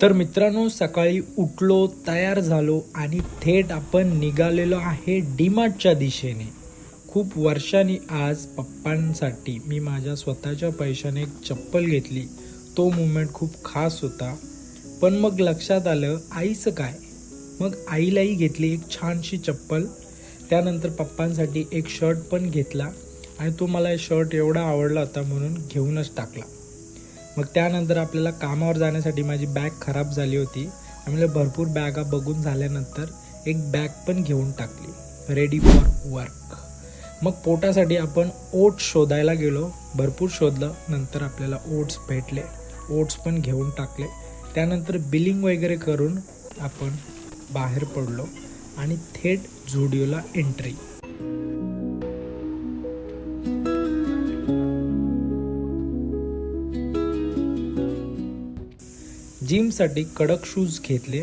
तर मित्रांनो, सकाळी उठलो, तयार झालो आणि थेट आपण निघालेलो आहे डीमार्टच्या दिशेने. खूप वर्षांनी आज पप्पांसाठी मी माझ्या स्वतःच्या पैशाने एक चप्पल घेतली. तो मोमेंट खूप खास होता. पण मग लक्षात आलं आईचं काय. मग आईलाही घेतली एक छानशी चप्पल. त्यानंतर पप्पांसाठी एक शर्ट पण घेतला आणि तो मला शर्ट एवढा आवडला होता म्हणून घेऊनच टाकला. मग त्यानंतर आपल्याला कामावर जाण्यासाठी माझी बॅग खराब झाली होती. आम्हाला भरपूर बॅगा बघून झाल्यानंतर एक बॅग पण घेऊन टाकली, रेडी फॉर वर्क. मग पोटासाठी आपण ओट्स शोधायला गेलो. भरपूर शोधलं, नंतर आपल्याला ओट्स भेटले. ओट्स पण घेऊन टाकले. त्यानंतर बिलिंग वगैरे करून आपण बाहेर पडलो आणि थेट झुडिओला एंट्री. जिमसाठी कडक शूज घेतले.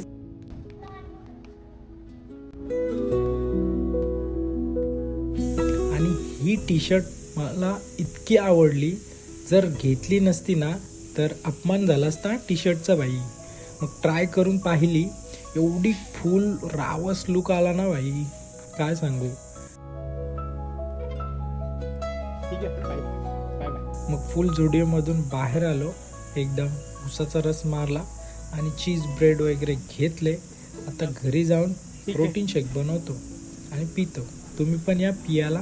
आणि ही टी शर्ट मला इतकी आवडली, जर घेतली नसती ना तर अपमान झाला असता टी शर्टचा बाई. मग ट्राय करून पाहिली, एवढी फुल रावस लुक आला ना बाई, काय सांगू. मग फुल झुडिओमधून बाहेर आलो, एकदम उसाचा रस मारला आणि चीज ब्रेड वगैरे घेतले. आता घरी जाऊन प्रोटीन शेक बनवतो आणि पितो. तुम्ही पण या पियाला.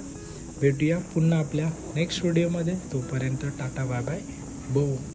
भेटूया पुन्हा आपल्या नेक्स्ट व्हिडिओमध्ये. तोपर्यंत टाटा बाय बाय. बो.